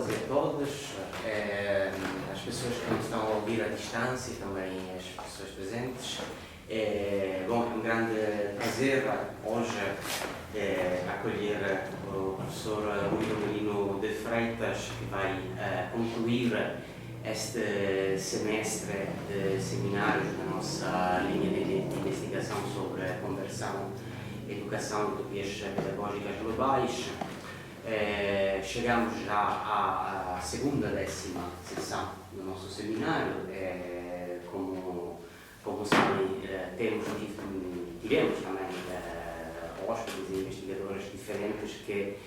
todas e a todos, as pessoas que nos estão a ouvir à distância e também as pessoas presentes. Bom, é um grande prazer hoje acolher o professor Rui Rogelino de Freitas, que vai concluir este semestre de seminários da nossa linha de investigação sobre a conversão, educação e utopias pedagógicas globais. Chegamos já à segunda, 10ª sessão do nosso seminário. Como sabem, tivemos também hóspedes e investigadores diferentes que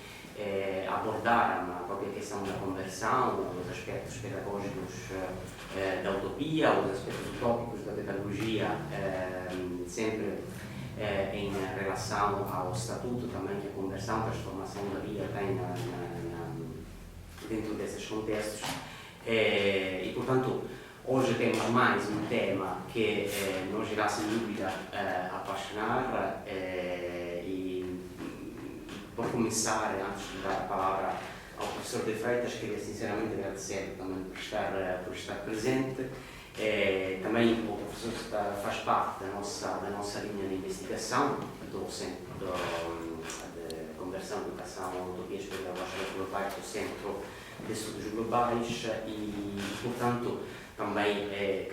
abordaram a própria questão da conversão, os aspectos pedagógicos da utopia, os aspectos utópicos da pedagogia, sempre em relação ao estatuto também que a conversão, a transformação da vida tem dentro desses contextos. E, portanto, hoje temos mais um tema que nos irá, sem dúvida, apaixonar. E, por começar, antes de dar a palavra ao professor de Freitas, queria sinceramente agradecer também por estar presente. Também o professor faz parte da nossa linha de investigação do Centro de Conversão, Educação e Utopias Pedagógicas Globais, do Centro de Estudos Globais e, portanto, também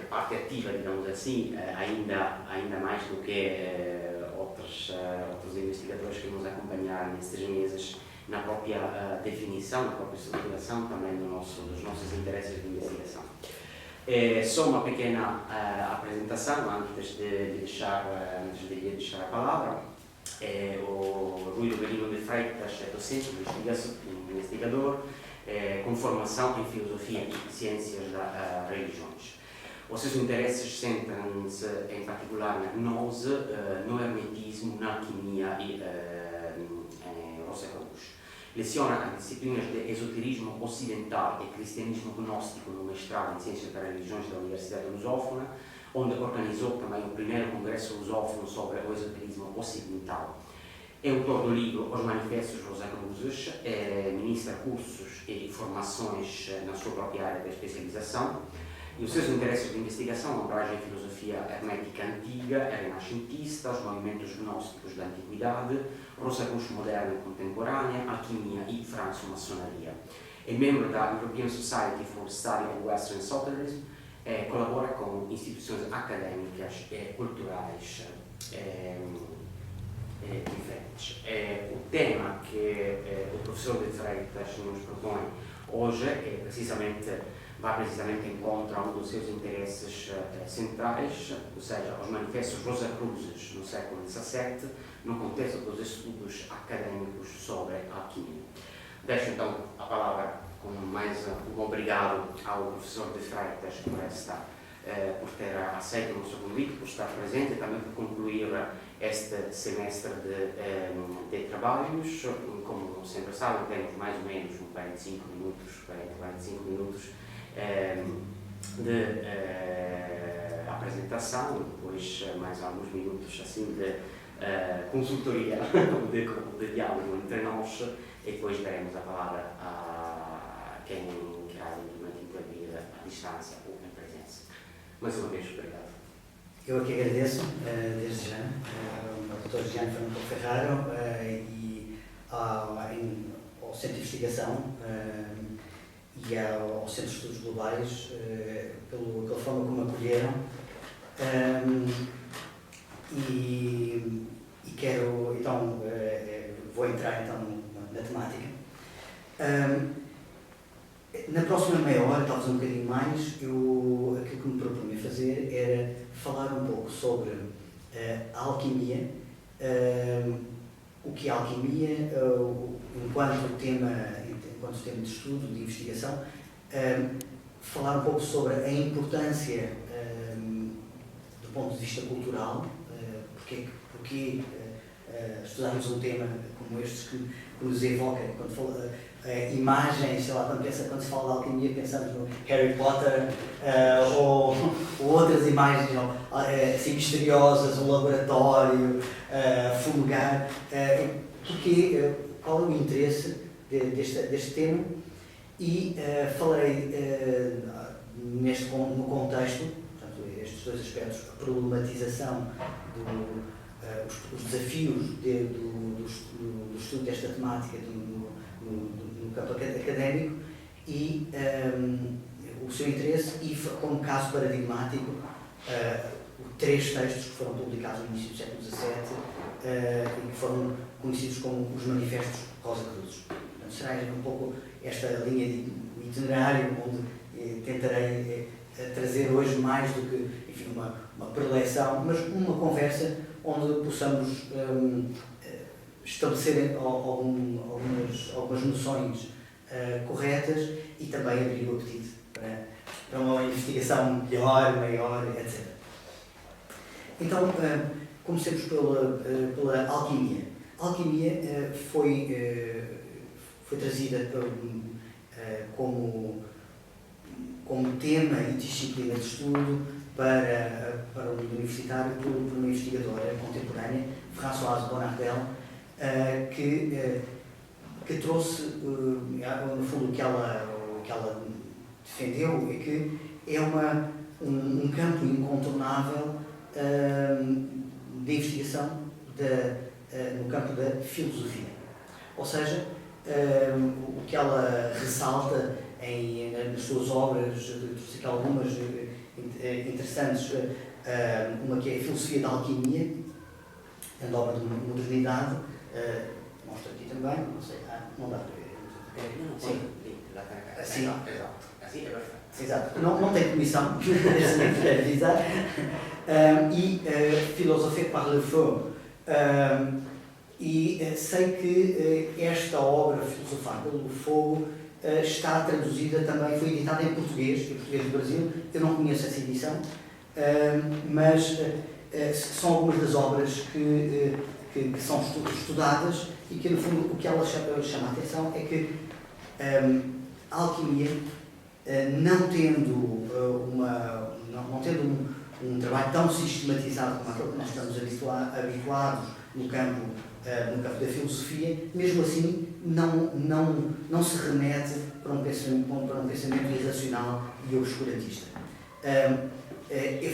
parte ativa, digamos assim, ainda mais do que outros investigadores que nos acompanharam nestes meses na própria definição, na própria estruturação também dos nossos interesses de investigação. Só uma pequena apresentação antes de lhe deixar a palavra. O Rui Rogelino de Freitas é docente, investigador, com formação em filosofia e ciências das religiões. Os seus interesses centram-se em particular na gnose, no hermetismo, na alquimia e em Rosa Cruz. Leciona as disciplinas de esoterismo ocidental e cristianismo gnóstico no mestrado em Ciências das Religiões da Universidade Lusófona, onde organizou também o primeiro congresso lusófono sobre o esoterismo ocidental. É autor do livro Os Manifestos Rosa Cruzes, ministra cursos e formações na sua própria área de especialização, e os seus interesses de investigação abrangem a filosofia hermética antiga, renascentista, os movimentos gnósticos da antiguidade, Rosa Cruz moderna e contemporânea, alquimia e franco-maçonaria. É membro da European Society for the Study of Western Esotericism, colabora com instituições académicas e culturais diferentes. O tema que o professor de Freitas nos propõe hoje vai precisamente em contra a um dos seus interesses centrais, ou seja, os manifestos Rosa Cruzes no século XVII, no contexto dos estudos académicos sobre a alquimia. Deixo então a palavra com mais um obrigado ao professor de Freitas por ter aceito o nosso convite, por estar presente e também por concluir este semestre de trabalhos. Como sempre sabem, temos mais ou menos 45 minutos de apresentação, depois mais alguns minutos assim de consultoria, de diálogo entre nós, e depois daremos a palavra a quem quer eventualmente intervir à distância ou em presença. Mais uma vez, obrigado. Eu aqui agradeço, desde já, ao Dr. Gianni Fernando Ferraro e ao Centro de Investigação e ao Centro de Estudos Globais pela forma como acolheram e quero, então, vou entrar então na temática. Na próxima meia hora, talvez um bocadinho mais, aquilo que me propunha fazer era falar um pouco sobre a alquimia, o que é a alquimia, enquanto tema de estudo, de investigação, falar um pouco sobre a importância do ponto de vista cultural, porque estudamos um tema como este que nos evoca, quando fala, imagens, sei lá, quando se fala de alquimia pensamos no Harry Potter ou outras imagens assim, misteriosas, um laboratório, fumegar, qual é o interesse deste tema e falarei no contexto, portanto, estes dois aspectos, a problematização, os desafios do estudo desta temática no campo académico e o seu interesse e, como caso paradigmático, 3 textos que foram publicados no início do século XVII e que foram conhecidos como os Manifestos Rosa Cruzes. Portanto, será um pouco esta linha de itinerário onde tentarei trazer hoje mais do que, enfim, uma preleção, mas uma conversa onde possamos estabelecer algumas noções corretas e também abrir o apetite para uma investigação melhor, maior, etc. Então, comecemos pela alquimia. A alquimia foi trazida como tema e disciplina de estudo para o universitário por uma investigadora contemporânea, Françoise Bonnardel, que trouxe, no fundo, o que ela defendeu é que é um campo incontornável de investigação no campo da filosofia. Ou seja, o que ela ressalta nas suas obras, trouxe aqui algumas interessantes, uma que é a Filosofia da Alquimia, a obra de modernidade, mostra aqui também, não sei, não dá para ver. Sim. Assim, assim é perfeito. Exato, não tem comissão, exato. E Philosophie par le feu. E sei que esta obra, Filosofar pelo Fogo, está traduzida também, foi editada em português do Brasil. Eu não conheço essa edição, mas são algumas das obras que são estudadas e que, no fundo, o que ela chama a atenção é que a alquimia, não tendo um trabalho tão sistematizado como aquele que nós estamos habituados no campo da filosofia, mesmo assim não se remete para um pensamento irracional e obscurantista.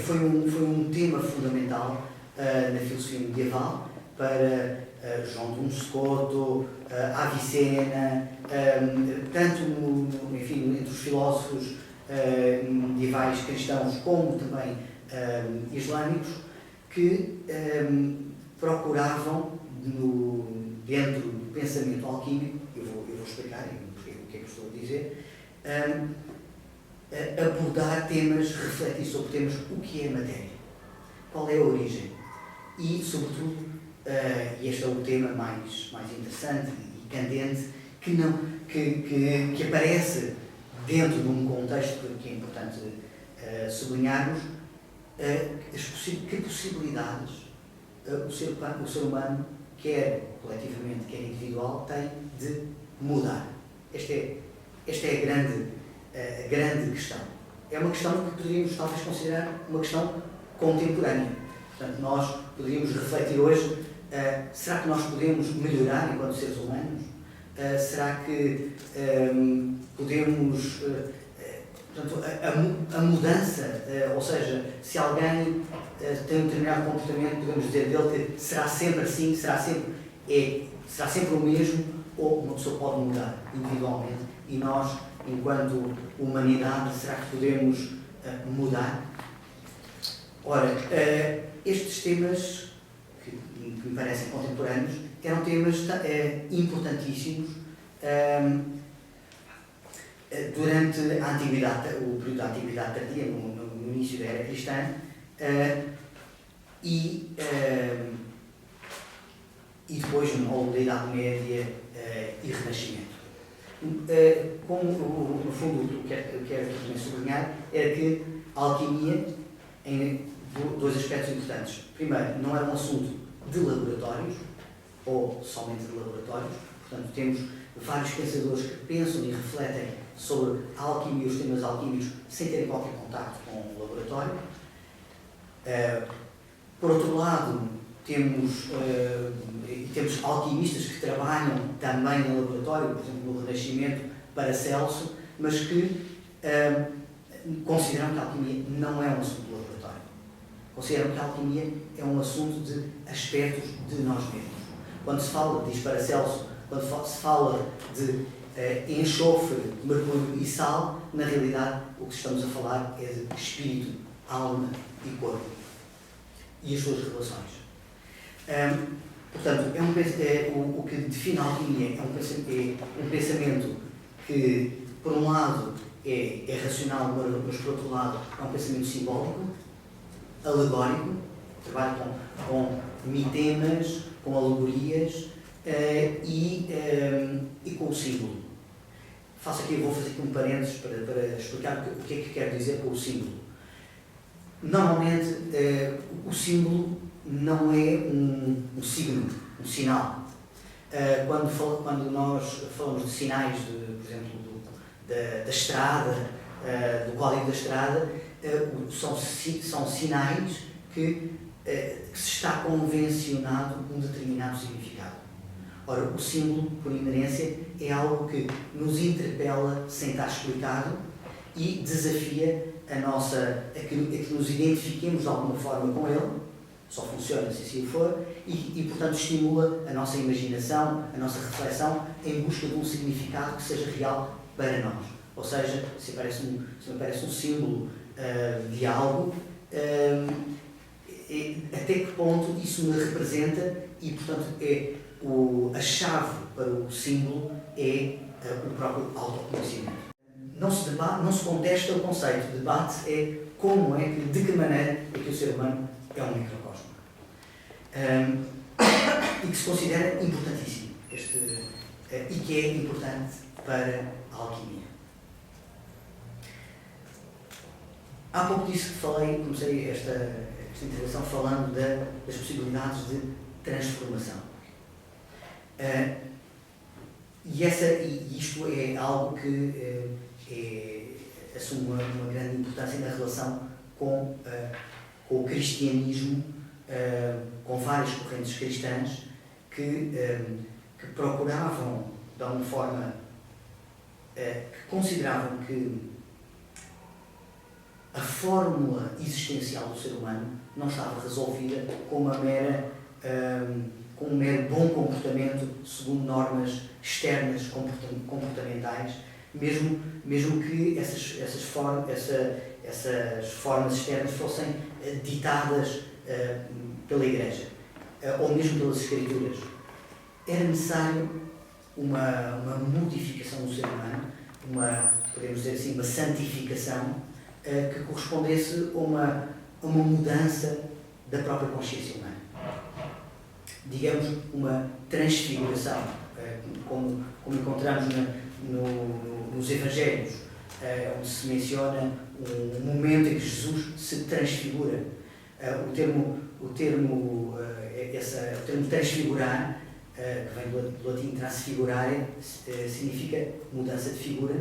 Foi um tema fundamental na filosofia medieval para João de Moscoto, Avicena, tanto entre os filósofos medievais cristãos como também islâmicos, que procuravam, dentro do pensamento alquímico, eu vou explicar o que é que estou a dizer, abordar temas, refletir sobre temas, o que é matéria, qual é a origem e, sobretudo, e este é o tema mais interessante e candente, que aparece dentro de um contexto que é importante sublinharmos, que possibilidades o ser humano, quer coletivamente, quer individual, tem de mudar. Esta é a grande questão. É uma questão que poderíamos talvez considerar uma questão contemporânea. Portanto, nós poderíamos refletir hoje, será que nós podemos melhorar enquanto seres humanos? Será que podemos... Portanto, a mudança, ou seja, se alguém tem um determinado comportamento, podemos dizer dele que será sempre assim, será sempre o mesmo, ou uma pessoa pode mudar individualmente, e nós, enquanto humanidade, será que podemos mudar? Ora, estes temas, que me parecem contemporâneos, eram temas importantíssimos durante a antiguidade, o período da antiguidade tardia, no início da era cristã, e depois ao longo da Idade Média e Renascimento. Como, no fundo, o que eu quero também sublinhar é que a alquimia, em dois aspectos importantes. Primeiro, não era um assunto de laboratórios, ou somente de laboratórios, portanto, temos vários pensadores que pensam e refletem sobre a alquimia e os temas alquímicos sem terem qualquer contacto com o laboratório. Por outro lado, temos alquimistas que trabalham também no laboratório, por exemplo, no Renascimento, Paracelso, mas que consideram que a alquimia não é um assunto de laboratório. Consideram que a alquimia é um assunto de aspectos de nós mesmos. Quando se fala, diz Paracelso, quando se fala de enxofre, mercúrio e sal, na realidade o que estamos a falar é de espírito, alma e corpo e as suas relações. Portanto, o que define a alquimia é um pensamento que, por um lado, é racional, mas por outro lado é um pensamento simbólico, alegórico, trabalha com mitemas, com alegorias e com o símbolo. Vou fazer aqui um parênteses para explicar o que é que quero dizer com o símbolo. Normalmente, o símbolo não é um signo, um sinal. Quando nós falamos de sinais, por exemplo, da estrada, do código da estrada, são sinais que se está convencionado um determinado significado. Ora, o símbolo, por inerência, é algo que nos interpela sem estar explicado e desafia a que nos identifiquemos de alguma forma com ele, só funciona se assim for, e portanto estimula a nossa imaginação, a nossa reflexão em busca de um significado que seja real para nós. Ou seja, se me parece um símbolo de algo, até que ponto isso me representa e, portanto, a chave para o símbolo é o próprio autoconhecimento. Não se contesta o conceito, o debate é de que maneira é que o ser humano é um microcosmo. E que se considera importantíssimo, e que é importante para a alquimia. Há pouco disso que comecei esta intervenção falando das possibilidades de transformação. E isto é algo que assume uma grande importância na relação com o cristianismo, com várias correntes cristãs que procuravam, de alguma forma, que consideravam que a fórmula existencial do ser humano não estava resolvida com um mero bom comportamento segundo normas externas comportamentais, mesmo que essas formas externas fossem ditadas pela Igreja ou mesmo pelas Escrituras. Era necessário uma modificação do ser humano, podemos dizer assim, uma santificação que correspondesse a uma mudança da própria consciência humana. Digamos, uma transfiguração, como encontramos nos Evangelhos, onde se menciona um momento em que Jesus se transfigura. O termo transfigurar, que vem do latim transfigurare, significa mudança de figura,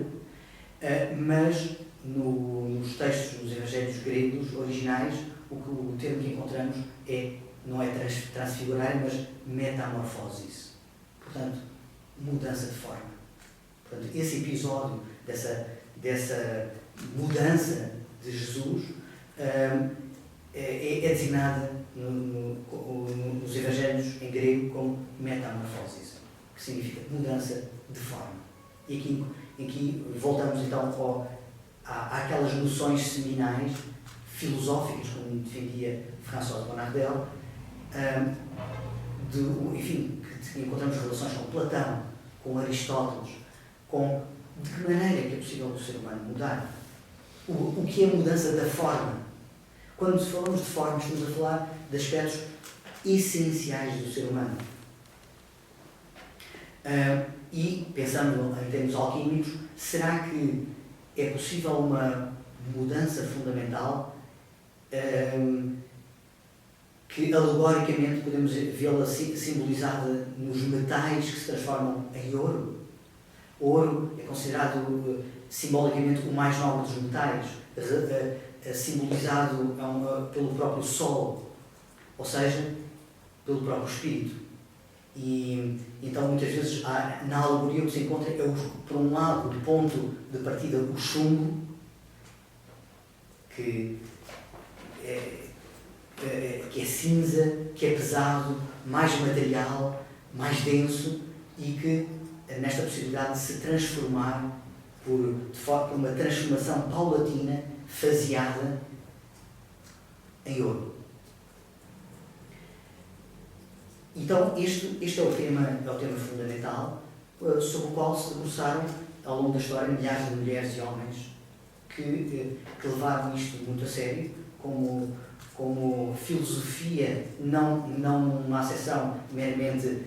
mas nos textos dos Evangelhos gregos originais, o termo que encontramos não é transfigurar, mas metamorfosis. Portanto, mudança de forma. Portanto, esse episódio dessa mudança de Jesus é designada nos Evangelhos em grego como metamorfosis, que significa mudança de forma. E aqui voltamos então àquelas noções seminais filosóficas, como defendia François Bonnardel, que encontramos relações com Platão, com Aristóteles, de que maneira é que é possível o ser humano mudar. O que é a mudança da forma? Quando falamos de forma, estamos a falar de aspectos essenciais do ser humano. E, pensando em termos alquímicos, será que é possível uma mudança fundamental que, alegoricamente, podemos vê-la simbolizada nos metais que se transformam em ouro? O ouro é considerado simbolicamente o mais nobre dos metais, simbolizado pelo próprio Sol, ou seja, pelo próprio Espírito. E então muitas vezes na alegoria o que se encontra é, por um lado, o ponto de partida, o chumbo, que é cinza, que é pesado, mais material, mais denso, e que nesta possibilidade de se transformar por uma transformação paulatina, faseada em ouro. Então este é o tema fundamental, sobre o qual se debruçaram ao longo da história milhares de mulheres e homens que levaram isto muito a sério, como filosofia, não numa acessão meramente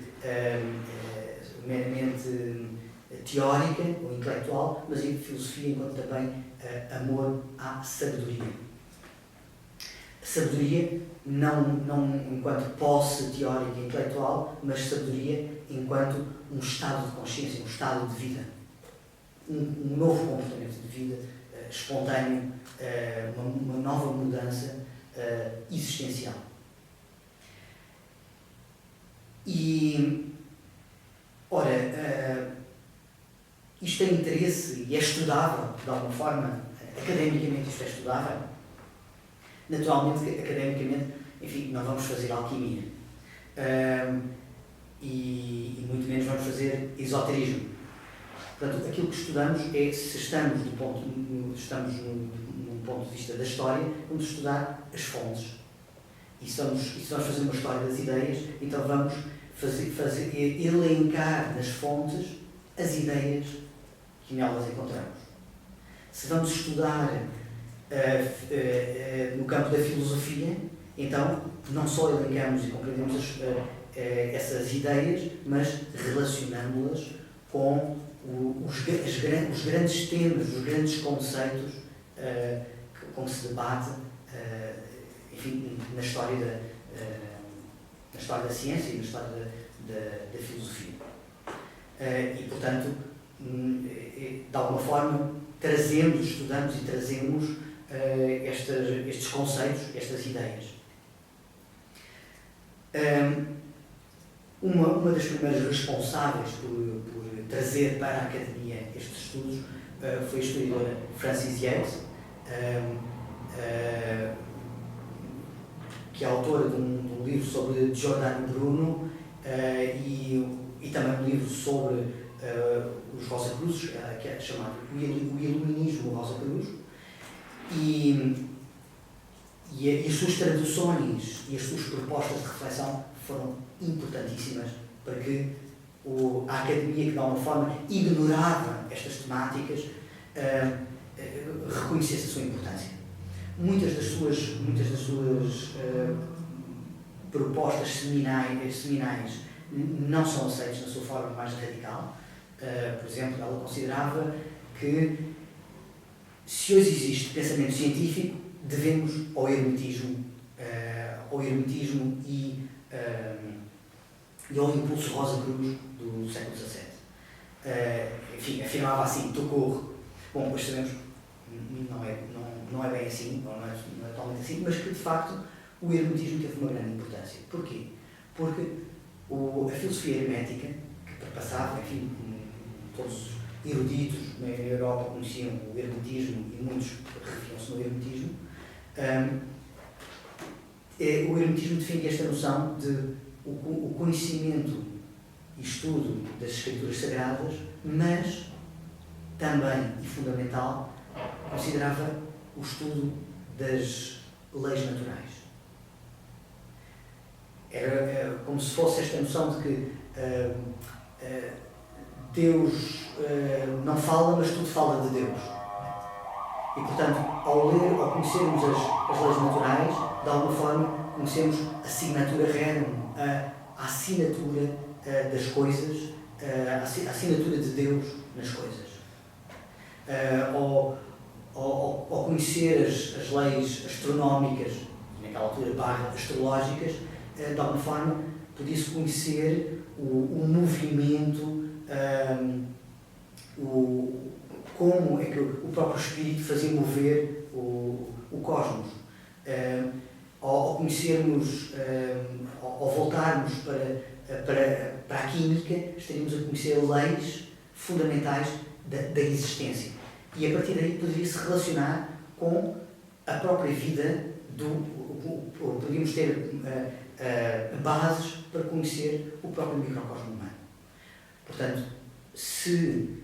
teórica ou intelectual, mas em filosofia enquanto também amor à sabedoria. Sabedoria não enquanto posse teórica e intelectual, mas sabedoria enquanto um estado de consciência, um estado de vida. Um novo comportamento de vida espontâneo, uma nova mudança existencial. E, ora, isto tem interesse e é estudável, de alguma forma, academicamente isto é estudável. Naturalmente, academicamente, enfim, não vamos fazer alquimia. E muito menos vamos fazer esoterismo. Portanto, aquilo que estudamos é, se estamos num ponto de vista da história, vamos estudar as fontes. E se vamos fazer uma história das ideias, então vamos elencar nas fontes as ideias que nelas encontramos. Se vamos estudar no campo da filosofia, então não só elencamos e compreendemos essas ideias, mas relacionamos-las com os grandes temas, os grandes conceitos como se debate, enfim, na história da ciência e na história da filosofia. E, portanto, de alguma forma, estudamos e trazemos estes conceitos, estas ideias. Uma das primeiras responsáveis por trazer para a academia estes estudos foi a historiadora Frances Yates, que é autora de um livro sobre Giordano Bruno e também um livro sobre os Rosa Cruzes, que é chamado O Iluminismo Rosa Cruz, e as suas traduções e as suas propostas de reflexão foram importantíssimas para que a academia, que de alguma forma ignorava estas temáticas, reconhecesse a sua importância. Muitas das suas propostas seminais não são aceitas na sua forma mais radical. Por exemplo, ela considerava que se hoje existe pensamento científico, devemos ao eremitismo e ao impulso Rosa Cruz do século XVII. Enfim, afirmava assim, socorro. Bom, pois sabemos, não é bem assim, não é totalmente assim, mas que de facto o eremitismo teve uma grande importância. Porquê? Porque a filosofia hermética, que perpassava, enfim, todos os eruditos na Europa conheciam o hermetismo e muitos refiam-se no hermetismo, o hermetismo defendia esta noção de o conhecimento e estudo das escrituras sagradas, mas também, e fundamental, considerava o estudo das leis naturais. Era como se fosse esta noção de que Deus não fala, mas tudo fala de Deus. E, portanto, ao conhecermos as leis naturais, de alguma forma, conhecemos a signatura rerum, a assinatura das coisas, a assinatura de Deus nas coisas. Ao conhecer as leis astronómicas, naquela altura astrológicas, de alguma forma, podia-se conhecer o movimento, como é que o próprio Espírito fazia mover o cosmos. Ao conhecermos, ao voltarmos para para a química, estaríamos a conhecer leis fundamentais da existência. E a partir daí poderia-se relacionar com a própria vida poderíamos ter bases para conhecer o próprio microcosmo humano. Portanto, se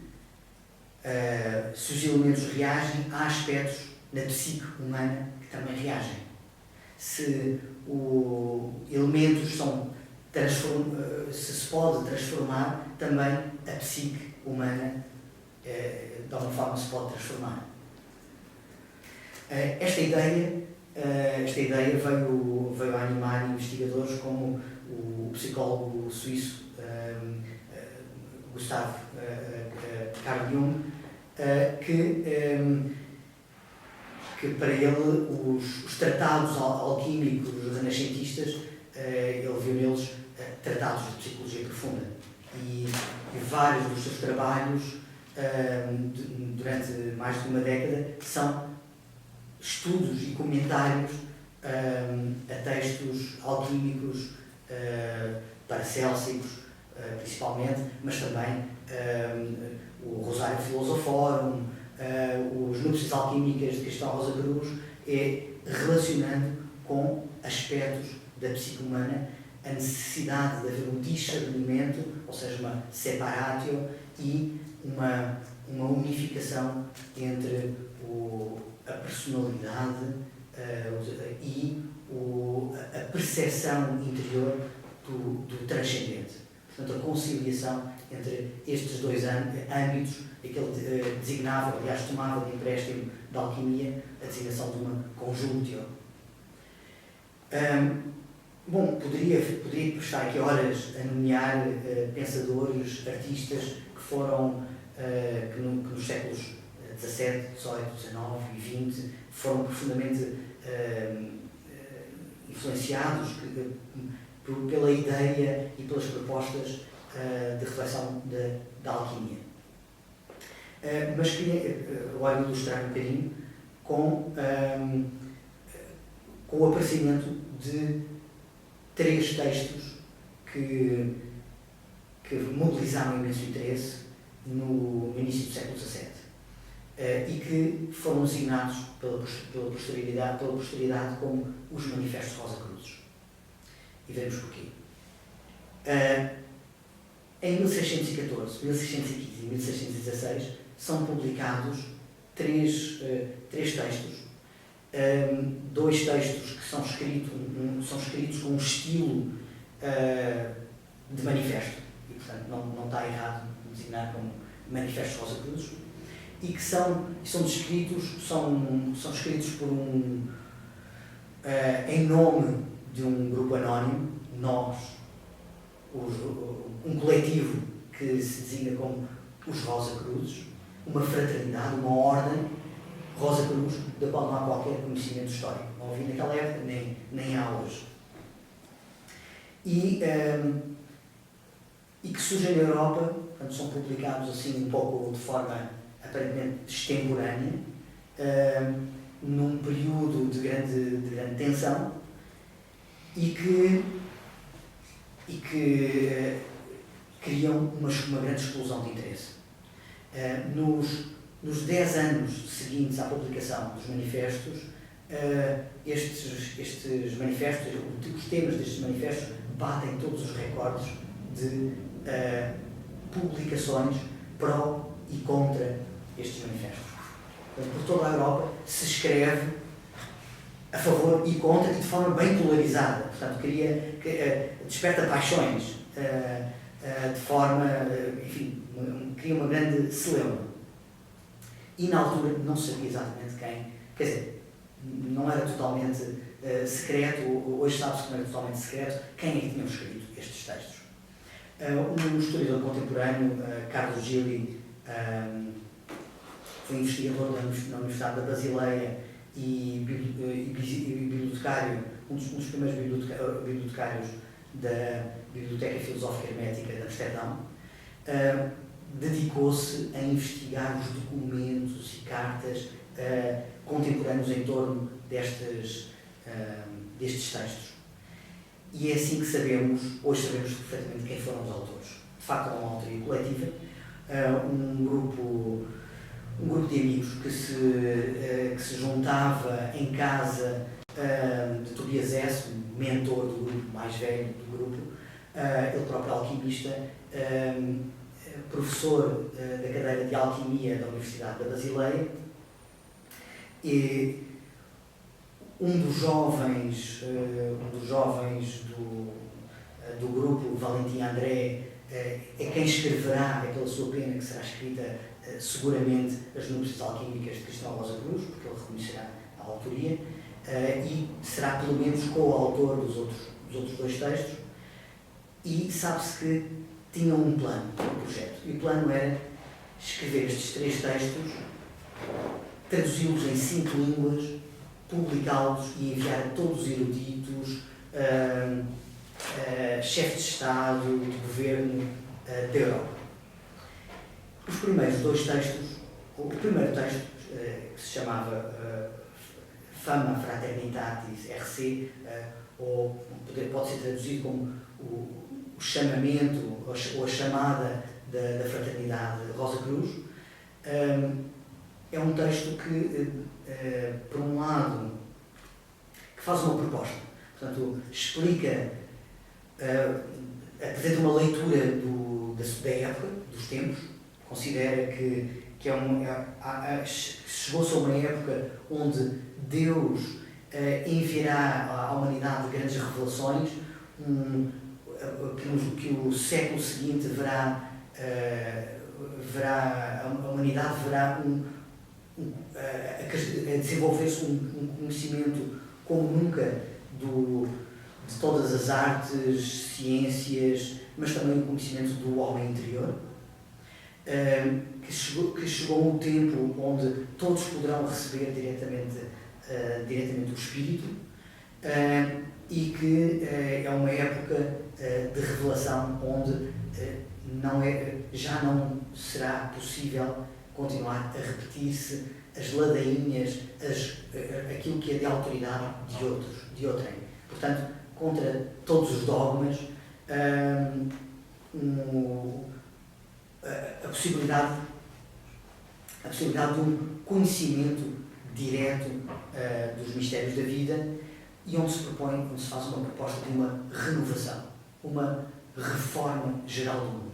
os elementos reagem, há aspectos na psique humana que também reagem. Se elementos se pode transformar, também a psique humana de alguma forma se pode transformar. Esta ideia veio a animar investigadores como o psicólogo suíço Gustav Carl Jung, que para ele os tratados alquímicos renascentistas, ele viu neles tratados de psicologia profunda. E vários dos seus trabalhos, durante mais de uma década, são estudos e comentários a textos alquímicos, paracélsicos, principalmente, mas também o Rosário Philosophorум, os Núpcias Alquímicas de Cristão Rosa Cruz, relacionando com aspectos da psique humana a necessidade de haver um discernimento, ou seja, uma separatio e uma unificação entre a personalidade e a percepção interior do transcendente. Portanto, a conciliação entre estes dois âmbitos, aquele designava, aliás, tomava de empréstimo da alquimia a designação de uma conjunctio. Bom, poderia estar aqui horas a nomear pensadores, artistas que foram, que nos séculos XVII, XVIII, XIX e XX foram profundamente influenciados pela ideia e pelas propostas de reflexão da alquimia. Mas queria agora ilustrar um bocadinho com o aparecimento de 3 textos que mobilizaram imenso interesse no início do século XVII e que foram designados pela posteridade como os Manifestos Rosa Cruzes. E veremos porquê. Em 1614, 1615 e 1616 são publicados 3 textos. 2 textos que são escritos com um estilo de manifesto, e portanto não está errado designar como Manifestos Rosa Cruzes, e que são escritos por em nome de um grupo anónimo, nós, um coletivo que se designa como os Rosa Cruzes, uma fraternidade, uma ordem, Rosa Cruz, da qual não há qualquer conhecimento histórico. Não havia naquela época, nem há hoje. E que surgem na Europa, portanto, são publicados assim um pouco de forma aparentemente extemporânea, num período de grande tensão, e que criam uma grande explosão de interesse. Nos 10 anos seguintes à publicação dos manifestos, estes manifestos, os temas destes manifestos batem todos os recordes de publicações pró e contra estes manifestos. Portanto, por toda a Europa se escreve a favor e contra, e de forma bem polarizada. Portanto, desperta paixões, de forma, enfim, cria uma grande celeuma. E na altura não se sabia exatamente quem, quer dizer, não era totalmente secreto, hoje sabe-se que não era totalmente secreto, quem é que tinha escrito estes textos. Um historiador contemporâneo, Carlos Gili, foi investigador na Universidade da Basileia e bibliotecário, um dos primeiros bibliotecários da Biblioteca Filosófica Hermética de Amsterdão. Dedicou-se a investigar os documentos e cartas contemporâneos em torno destes textos. e é assim que hoje sabemos perfeitamente quem foram os autores. De facto, é uma autoria coletiva, um grupo de amigos que se juntava em casa de Tobias S., o mentor do grupo, mais velho do grupo, ele próprio alquimista, professor da cadeira de alquimia da Universidade da Basileia, e um dos jovens do grupo, Valentim André, é quem escreverá aquela sua pena que será escrita seguramente As Núpcias Alquímicas de Cristão Rosa Cruz, porque ele reconhecerá a autoria, e será pelo menos co-autor dos outros dois textos, e sabe-se que tinha um plano, um projeto, e o plano era escrever estes 3 textos, traduzi-los em 5 línguas, publicá-los e enviar a todos os eruditos, chefes de Estado, de governo da Europa. Os primeiros 2 textos, o primeiro texto, que se chamava Fama Fraternitatis RC, ou pode ser traduzido como o chamamento ou a chamada da Fraternidade Rosa Cruz, é um texto que, por um lado, que faz uma proposta, portanto, explica, apresenta uma leitura da época, dos tempos, considera que chegou-se a uma época onde Deus enviará à humanidade grandes revelações, que o século seguinte a humanidade verá a desenvolver-se um conhecimento como nunca de todas as artes, ciências, mas também o conhecimento do homem interior, que chegou um tempo onde todos poderão receber diretamente o Espírito, e que é uma época de revelação onde já não será possível continuar a repetir-se as ladainhas, aquilo que é de autoridade de outrem. Portanto, contra todos os dogmas, a possibilidade de um conhecimento direto dos mistérios da vida, e onde se faz uma proposta de uma renovação, uma reforma geral do mundo.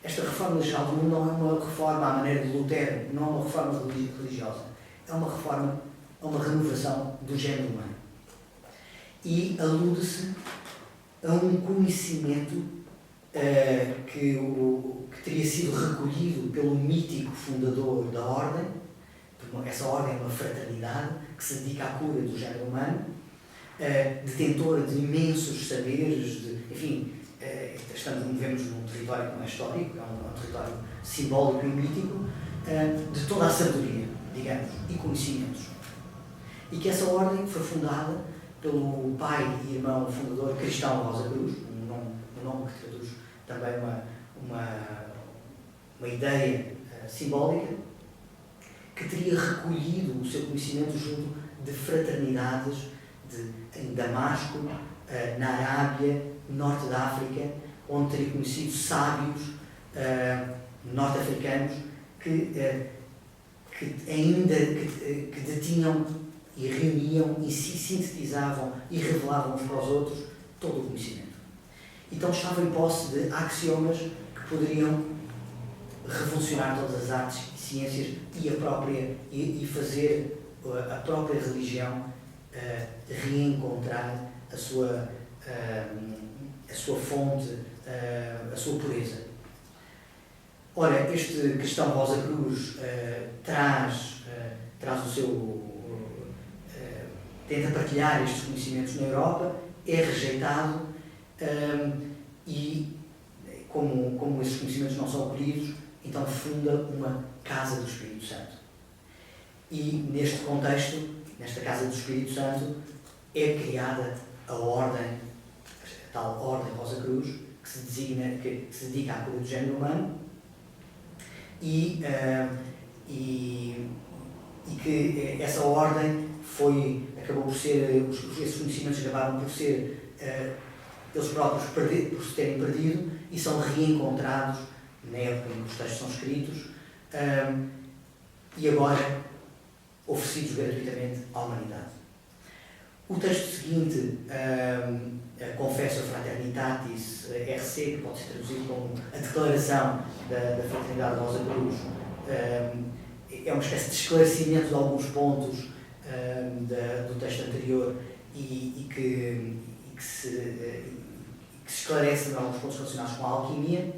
Esta reforma geral do mundo não é uma reforma à maneira de Lutero, não é uma reforma religiosa, é uma reforma, é uma renovação do género humano. E alude-se a um conhecimento que teria sido recolhido pelo mítico fundador da Ordem. Essa Ordem é uma fraternidade que se dedica à cura do género humano, detentora de imensos saberes, movemos num território que não é histórico, é um território simbólico e mítico, de toda a sabedoria, digamos, e conhecimentos. E que essa ordem foi fundada pelo pai e irmão fundador Cristão Rosa Cruz, um nome que traduz também uma ideia simbólica, que teria recolhido o seu conhecimento junto de fraternidades em Damasco, na Arábia, no norte da África, onde teria conhecido sábios norte-africanos que detinham e reuniam e sintetizavam e revelavam uns para os outros todo o conhecimento. Então estava em posse de axiomas que poderiam revolucionar todas as artes e ciências e fazer a própria religião reencontrar a sua fonte, a sua pureza. Ora, este Cristão Rosa Cruz traz o seu... tenta partilhar estes conhecimentos na Europa, é rejeitado, e como esses conhecimentos não são acolhidos, então funda uma Casa do Espírito Santo. E neste contexto, nesta Casa do Espírito Santo, é criada a Ordem, a tal Ordem Rosa Cruz, que se dedica à cura do género humano, e que essa Ordem acabou por ser, esses conhecimentos acabaram por ser eles próprios por se terem perdido e são reencontrados na época em que os textos são escritos e agora oferecidos gratuitamente à humanidade. O texto seguinte, Confessio Fraternitatis, RC, que pode ser traduzido como a Declaração da Fraternidade Rosa Cruz, é uma espécie de esclarecimento de alguns pontos do texto anterior e que se esclarece em alguns pontos relacionados com a alquimia,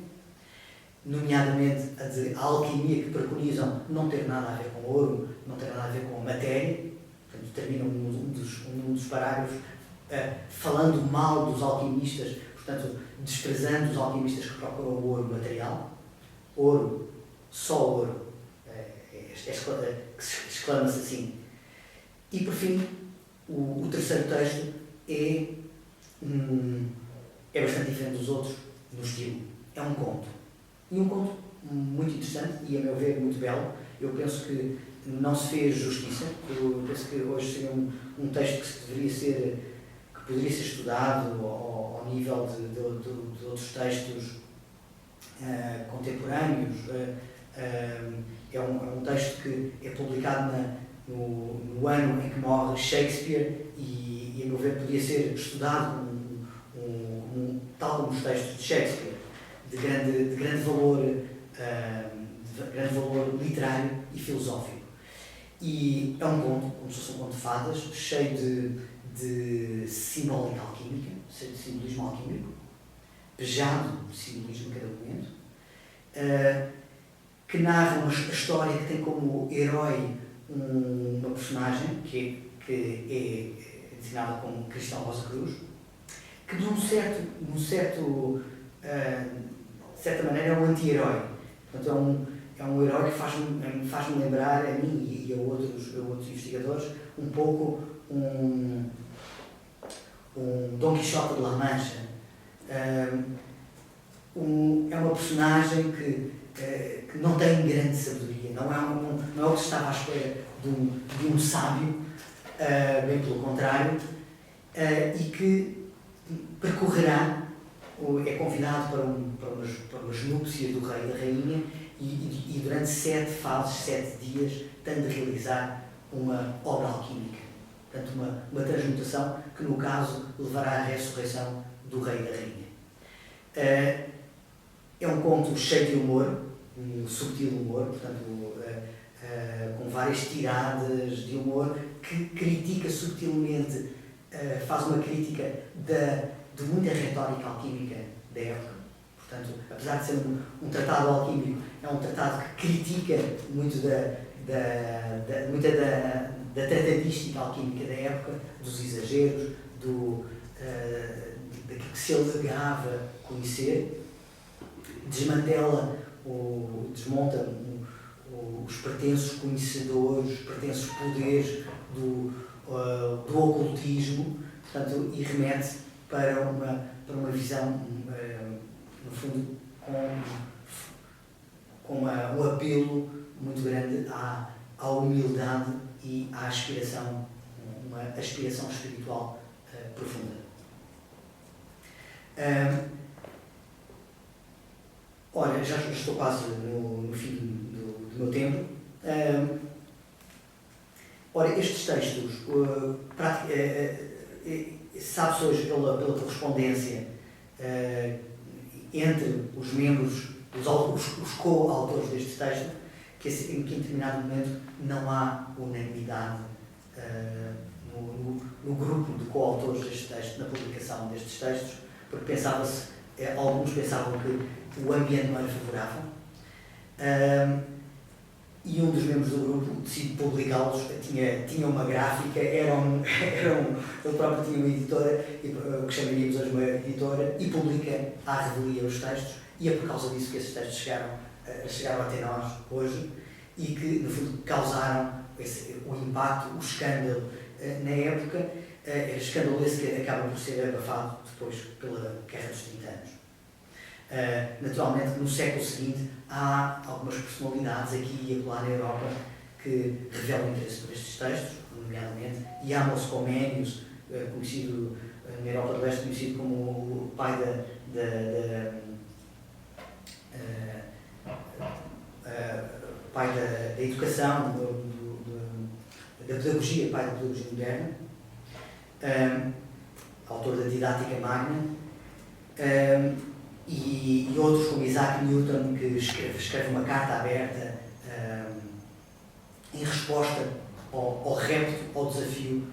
nomeadamente a alquimia que preconizam não ter nada a ver com ouro, não ter nada a ver com a matéria. Portanto, terminam um dos parágrafos falando mal dos alquimistas, portanto, desprezando os alquimistas que procuram o ouro material. Ouro, só ouro, exclama-se assim. E, por fim, o terceiro texto é bastante diferente dos outros no estilo. É um conto. E um conto muito interessante e, a meu ver, muito belo. Eu penso que não se fez justiça. Eu penso que hoje seria um texto que poderia ser estudado ao nível de outros textos contemporâneos. É um texto que é publicado no ano em que morre Shakespeare e, a meu ver, podia ser estudado tal como os textos de Shakespeare, de grande valor literário e filosófico. E é um conto, como se fosse um conto de fadas, cheio de simbólica alquímica, cheio de simbolismo alquímico, pejado de simbolismo em cada momento, que narra a história que tem como herói uma personagem que é designada como Cristão Rosa Cruz, que de certa maneira é um anti-herói. Portanto, é um herói que faz-me lembrar, a mim e a outros investigadores, um pouco um Dom Quixote de La Mancha. É uma personagem que não tem grande sabedoria, não é o que se estava à espera de um sábio, bem pelo contrário, e que percorrerá, é convidado para umas núpcias do rei e da rainha e durante 7 fases, 7 dias, tem de realizar uma obra alquímica. Portanto, uma transmutação que, no caso, levará à ressurreição do rei e da rainha. É um conto cheio de humor, um subtil humor, portanto, com várias tiradas de humor, que critica subtilmente, faz uma crítica de muita retórica alquímica da época. Portanto, apesar de ser um tratado alquímico, é um tratado que critica muito da tratadística alquímica da época, dos exageros, daquilo que se alegava conhecer, desmonta os pretensos conhecedores, os pretensos poderes do ocultismo, portanto, e remete para uma visão, no fundo, com um apelo muito grande à humildade e à aspiração, uma aspiração espiritual profunda. Ora, já estou quase no fim do meu tempo. Ora, estes textos, sabe-se hoje pela correspondência entre os membros, os co-autores deste texto, que em determinado momento não há unanimidade no grupo de co-autores deste texto, na publicação destes textos, porque alguns pensavam que o ambiente não era favorável, e um dos membros do grupo decidiu publicá-los, tinha uma gráfica, ele próprio tinha uma editora, que chamaríamos hoje uma editora, e publica à revelia os textos, e é por causa disso que esses textos chegaram até nós hoje, e que, no fundo, causaram o impacto, o escândalo na época, escândalo esse que acaba por ser abafado depois pela Guerra dos 30 anos. Naturalmente, no século seguinte, há algumas personalidades aqui e acolá na Europa que revelam interesse por estes textos, nomeadamente János Comenius, conhecido na Europa do Leste conhecido como o pai pai da educação, da pedagogia, pai da pedagogia moderna, autor da Didática Magna, e outros como Isaac Newton, que escreve uma carta aberta em resposta ao repto, ao desafio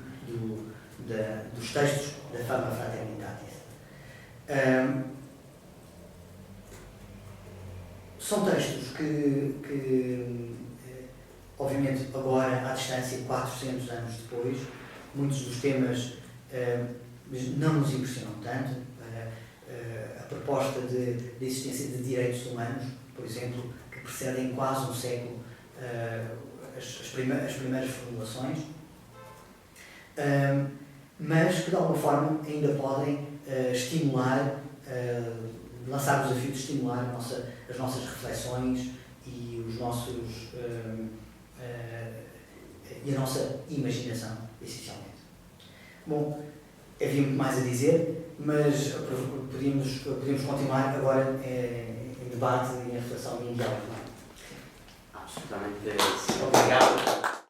dos textos da Fama Fraternitatis. São textos que obviamente, agora, à distância, 400 anos depois, muitos dos temas não nos impressionam tanto. A proposta de existência de direitos humanos, por exemplo, que precedem quase um século as primeiras formulações, mas que de alguma forma ainda podem estimular, lançar o desafio de estimular as nossas reflexões e e a nossa imaginação, essencialmente. Bom, havia muito mais a dizer, mas podíamos continuar agora em debate e em reflexão e em diálogo. Absolutamente sim. Obrigado.